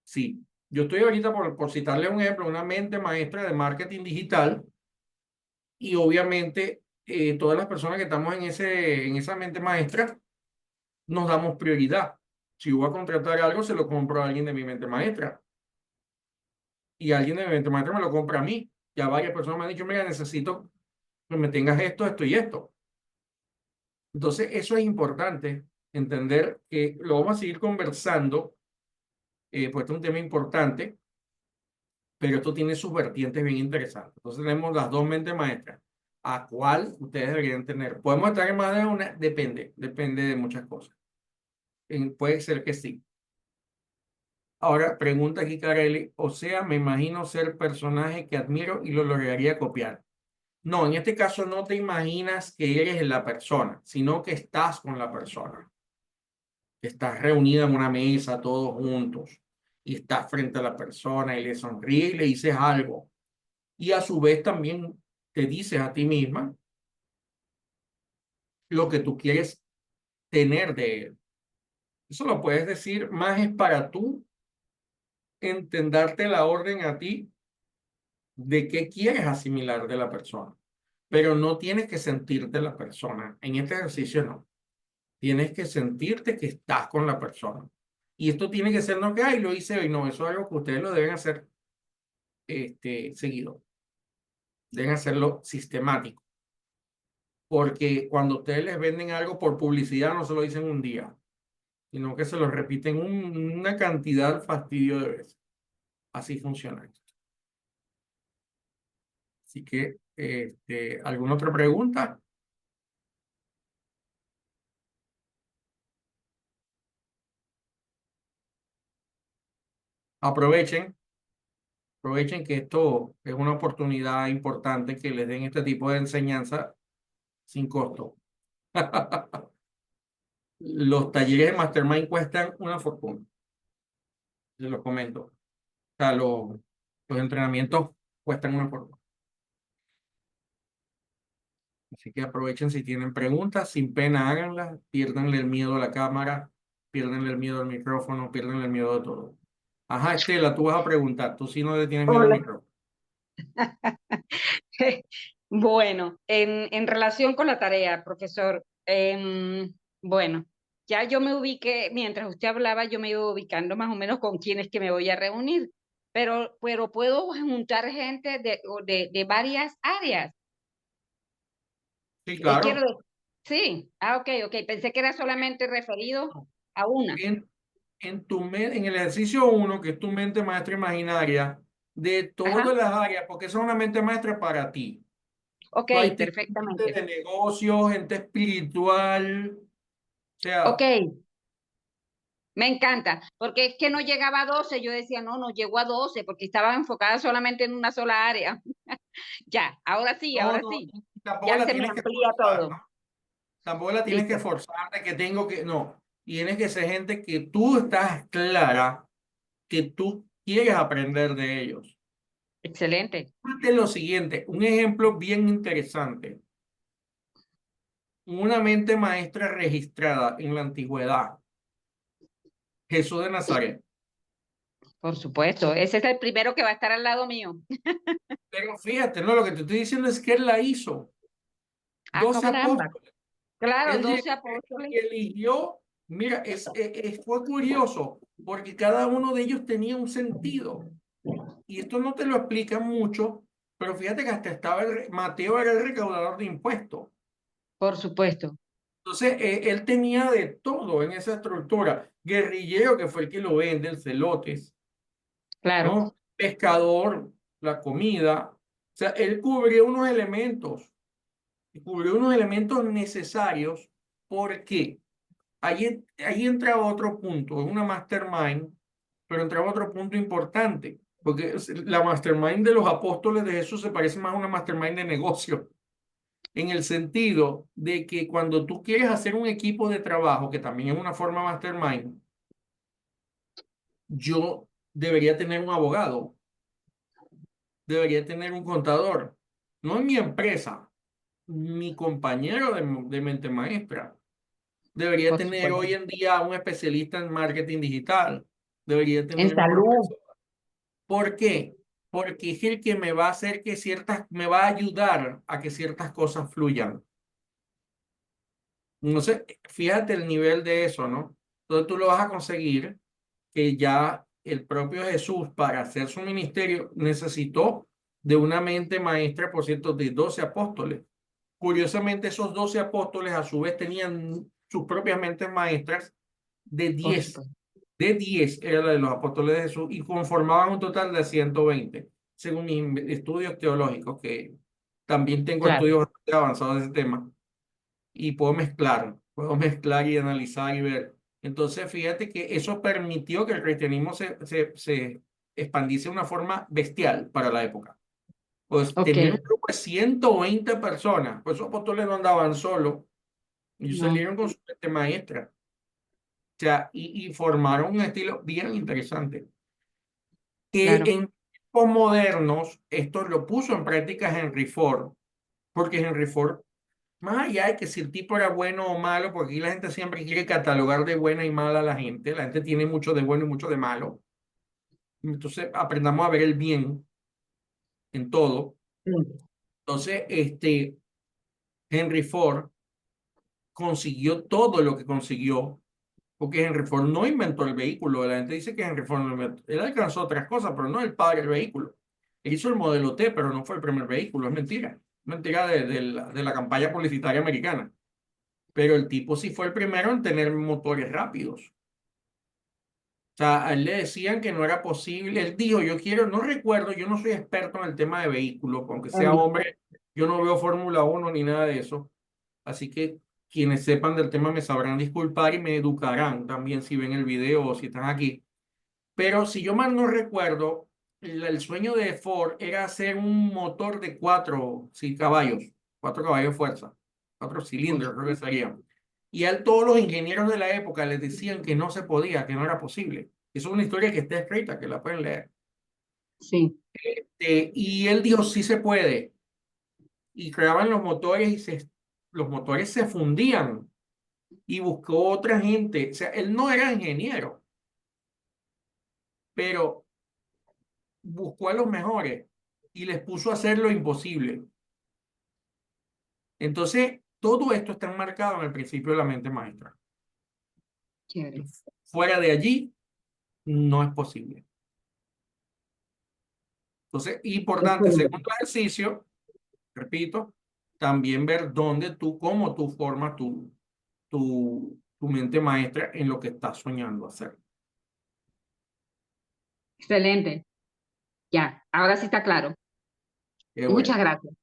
sí. Yo estoy ahorita por citarle un ejemplo, una mente maestra de marketing digital y obviamente todas las personas que estamos en esa mente maestra nos damos prioridad. Si voy a contratar algo, se lo compro a alguien de mi mente maestra y alguien de mi mente maestra me lo compra a mí. Ya varias personas me han dicho, mira, necesito que me tengas esto, esto y esto. Entonces, eso es importante, entender que lo vamos a seguir conversando, pues este es un tema importante, pero esto tiene sus vertientes bien interesantes. Entonces, tenemos las dos mentes maestras. ¿A cuál ustedes deberían tener? ¿Podemos estar en más de una? Depende de muchas cosas. Puede ser que sí. Ahora, pregunta aquí Carelli, o sea, me imagino ser personaje que admiro y lo lograría copiar. No, en este caso no te imaginas que eres la persona, sino que estás con la persona. Estás reunida en una mesa todos juntos y estás frente a la persona y le sonríes y le dices algo. Y a su vez también te dices a ti misma lo que tú quieres tener de él. Eso lo puedes decir, más es para tú entenderte la orden a ti de qué quieres asimilar de la persona. Pero no tienes que sentirte la persona. En este ejercicio no. Tienes que sentirte que estás con la persona. Y esto tiene que ser no que, ay, lo hice hoy. No, eso es algo que ustedes lo deben hacer seguido. Deben hacerlo sistemático. Porque cuando ustedes les venden algo por publicidad, no se lo dicen un día, sino que se lo repiten una cantidad fastidio de veces. Así funciona esto. Así que, ¿alguna otra pregunta? Aprovechen, aprovechen que esto es una oportunidad importante que les den este tipo de enseñanza sin costo. Los talleres de Mastermind cuestan una fortuna, les lo comento. O sea, los entrenamientos cuestan una fortuna. Así que aprovechen si tienen preguntas, sin pena háganlas, piérdanle el miedo a la cámara, piérdanle el miedo al micrófono, piérdanle el miedo a todo. Ajá, Estela, tú vas a preguntar, tú sí no le tienes miedo al Hola, micrófono. Bueno, en relación con la tarea, profesor, bueno, ya yo me ubiqué, mientras usted hablaba, yo me iba ubicando más o menos con quiénes que me voy a reunir, pero puedo juntar gente de varias áreas. Sí, Quiero claro. decir, sí, ok, pensé que era solamente referido a una. En, en el ejercicio uno, que es tu mente maestra imaginaria, de Ajá, todas las áreas, porque esa es una mente maestra para ti. ok, Tú ahí tienes gente perfectamente. de negocios, gente espiritual, o Ok, sea, me encanta, porque es que no llegaba a 12, yo decía, no, no llegó a 12, porque estaba enfocada solamente en una sola área. Ya, no, ahora no, sí, tampoco ya la se me tienes que amplía forzar, todo. ¿no? Tampoco la tienes que Listo, forzar de que tengo que, no. Tienes que ser gente que tú estás clara que tú quieres aprender de ellos. excelente, Fíjate lo siguiente, un ejemplo bien interesante. Una mente maestra registrada en la antigüedad, Jesús de Nazaret. por supuesto. Ese es el primero que va a estar al lado mío. Pero fíjate, no, lo que te estoy diciendo es que él la hizo. Ah, 12 caramba. apóstoles. Claro, Él 12 llegó apóstoles. y eligió, mira, fue curioso, porque cada uno de ellos tenía un sentido. Y esto no te lo explican mucho, pero fíjate que hasta estaba Mateo era el recaudador de impuestos. Por supuesto, Entonces, él tenía de todo en esa estructura. Guerrillero, que fue el que lo vende, el celotes, claro, ¿no? Pescador, la comida. O sea, él cubrió unos elementos necesarios porque ahí entra otro punto, es una mastermind, pero entraba otro punto importante, porque la mastermind de los apóstoles de Jesús se parece más a una mastermind de negocio, en el sentido de que cuando tú quieres hacer un equipo de trabajo, que también es una forma mastermind, yo debería tener un abogado, debería tener un contador, no en mi empresa, mi compañero de mente maestra. Debería por tener supuesto. hoy en día un especialista en marketing digital. Debería En tener un salud, profesor. ¿Por qué? Porque es el que me va a hacer me va a ayudar a que ciertas cosas fluyan. No sé, fíjate el nivel de eso, ¿no? Entonces tú lo vas a conseguir que ya el propio Jesús para hacer su ministerio necesitó de una mente maestra, por cierto, de 12 apóstoles. Curiosamente, esos 12 apóstoles a su vez tenían sus propias mentes maestras de por 10. supuesto. De 10 era la de los apóstoles de Jesús y conformaban un total de 120 según mis estudios teológicos, que también tengo Claro, estudios bastante avanzados de ese tema y puedo mezclar y analizar y ver. Entonces, fíjate que eso permitió que el cristianismo se expandiese de una forma bestial para la época. Pues ok, tener un grupo de 120 personas, pues esos apóstoles no andaban solos, ellos no, salieron con su mente maestra, o sea, y formaron un estilo bien interesante. Que claro. en tiempos modernos, esto lo puso en práctica Henry Ford, porque Henry Ford, más allá de que si el tipo era bueno o malo, porque aquí la gente siempre quiere catalogar de buena y mala a la gente tiene mucho de bueno y mucho de malo, entonces aprendamos a ver el bien en todo. Sí, Entonces, Henry Ford consiguió todo lo que consiguió, porque Henry Ford no inventó el vehículo, la gente dice que Henry Ford no lo inventó, él alcanzó otras cosas, pero no el padre del vehículo. Él hizo el modelo T, pero no fue el primer vehículo, es mentira. Mentira de la campaña publicitaria americana. Pero el tipo sí fue el primero en tener motores rápidos. O sea, a él le decían que no era posible. Él dijo, yo quiero, no recuerdo, yo no soy experto en el tema de vehículos, aunque sea Henry, hombre, yo no veo Fórmula 1 ni nada de eso. Así que quienes sepan del tema me sabrán disculpar y me educarán también si ven el video o si están aquí. Pero si yo mal no recuerdo, el sueño de Ford era hacer un motor de sí, caballos, 4 caballos de fuerza, 4 cilindros, creo que serían. Y a él todos los ingenieros de la época les decían que no se podía, que no era posible. Eso es una historia que está escrita, que la pueden leer. sí, Y él dijo, sí se puede. Y creaban los motores los motores se fundían y buscó otra gente. O sea, él no era ingeniero, pero buscó a los mejores y les puso a hacer lo imposible. Entonces, todo esto está enmarcado en el principio de la mente maestra. Chévere. Fuera de allí, no es posible. Entonces, importante, Excelente. segundo ejercicio, repito, también ver cómo tú formas tu mente maestra en lo que estás soñando hacer. Excelente. Ya, ahora sí está claro. Qué bueno. Muchas gracias.